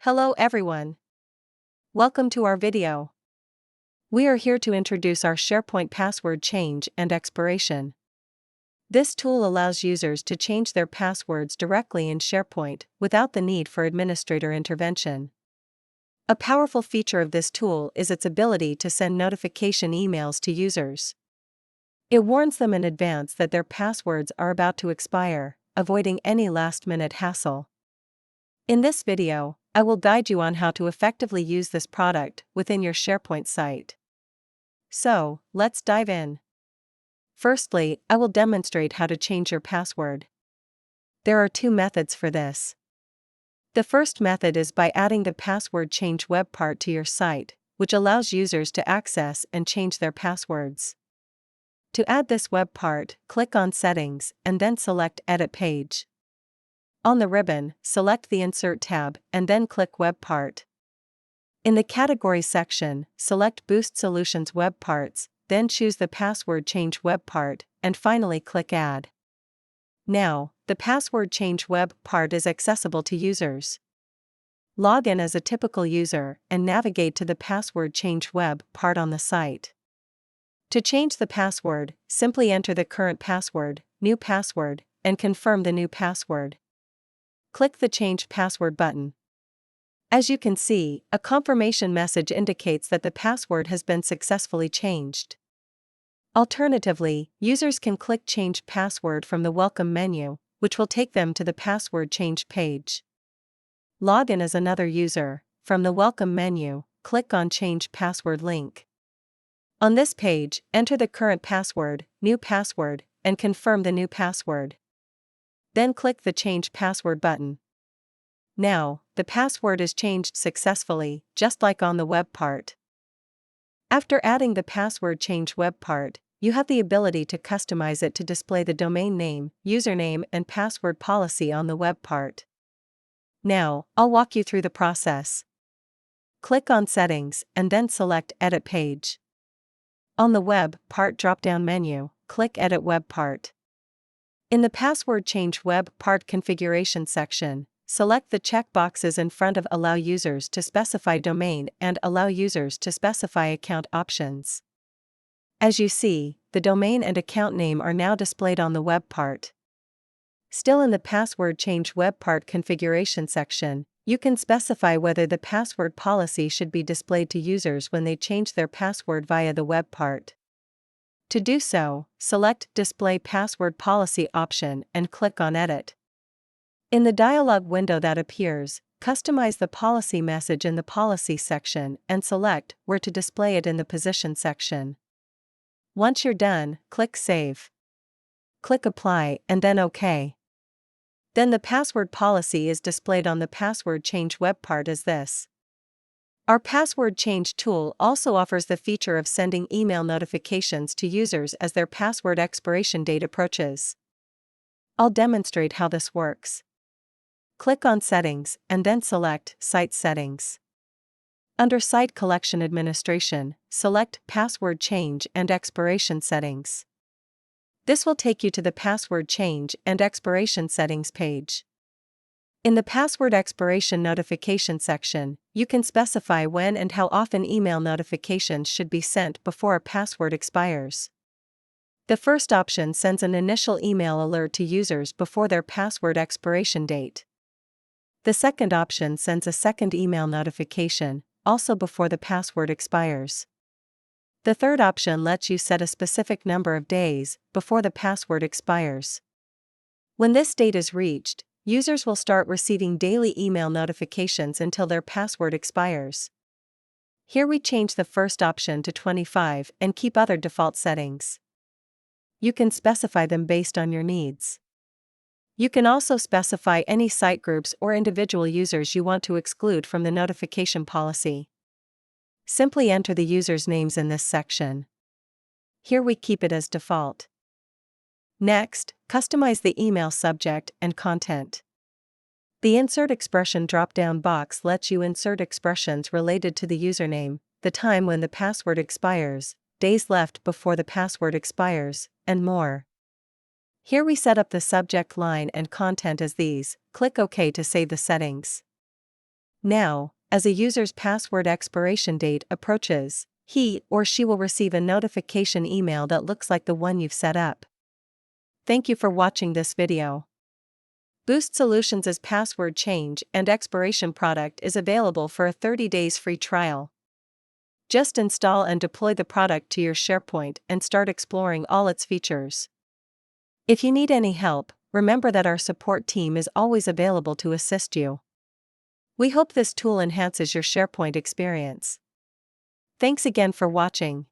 Hello everyone. Welcome to our video. We are here to introduce our SharePoint password change and expiration. This tool allows users to change their passwords directly in SharePoint without the need for administrator intervention. A powerful feature of this tool is its ability to send notification emails to users. It warns them in advance that their passwords are about to expire, avoiding any last-minute hassle. In this video, I will guide you on how to effectively use this product within your SharePoint site. So, let's dive in. Firstly, I will demonstrate how to change your password. There are two methods for this. The first method is by adding the Password Change web part to your site, which allows users to access and change their passwords. To add this web part, click on Settings and then select Edit Page. On the ribbon, select the Insert tab and then click Web Part. In the Categories section, select BoostSolutions Web Parts, then choose the Password Change web part, and finally click Add. Now, the Password Change web part is accessible to users. Log in as a typical user and navigate to the Password Change web part on the site. To change the password, simply enter the current password, new password, and confirm the new password. Click the Change Password button. As you can see, a confirmation message indicates that the password has been successfully changed. Alternatively, users can click Change Password from the Welcome menu, which will take them to the Password Change page. Log in as another user. From the Welcome menu, click on Change Password link. On this page, enter the current password, new password, and confirm the new password. Then click the Change Password button. Now, the password is changed successfully, just like on the web part. After adding the Password Change web part, you have the ability to customize it to display the domain name, username, and password policy on the web part. Now, I'll walk you through the process. Click on Settings and then select Edit Page. On the Web Part drop-down menu, click Edit Web Part. In the Password Change web part configuration section, select the checkboxes in front of Allow users to specify domain and Allow users to specify account options. As you see, the domain and account name are now displayed on the web part. Still in the Password Change web part configuration section, you can specify whether the password policy should be displayed to users when they change their password via the web part. To do so, select Display Password Policy option and click on Edit. In the dialog window that appears, customize the policy message in the Policy section and select where to display it in the Position section. Once you're done, click Save. Click Apply and then OK. Then the password policy is displayed on the Password Change web part as this. Our Password Change tool also offers the feature of sending email notifications to users as their password expiration date approaches. I'll demonstrate how this works. Click on Settings and then select Site Settings. Under Site Collection Administration, select Password Change and Expiration Settings. This will take you to the Password Change and Expiration Settings page. In the Password Expiration Notification section, you can specify when and how often email notifications should be sent before a password expires. The first option sends an initial email alert to users before their password expiration date. The second option sends a second email notification, also before the password expires. The third option lets you set a specific number of days before the password expires. When this date is reached, users will start receiving daily email notifications until their password expires. Here we change the first option to 25 and keep other default settings. You can specify them based on your needs. You can also specify any site groups or individual users you want to exclude from the notification policy. Simply enter the users' names in this section. Here we keep it as default. Next, customize the email subject and content. The Insert Expression drop-down box lets you insert expressions related to the username, the time when the password expires, days left before the password expires, and more. Here we set up the subject line and content as these. Click OK to save the settings. Now, as a user's password expiration date approaches, he or she will receive a notification email that looks like the one you've set up. Thank you for watching this video. BoostSolutions' password change and expiration product is available for a 30 days free trial. Just install and deploy the product to your SharePoint and start exploring all its features. If you need any help, remember that our support team is always available to assist you. We hope this tool enhances your SharePoint experience. Thanks again for watching.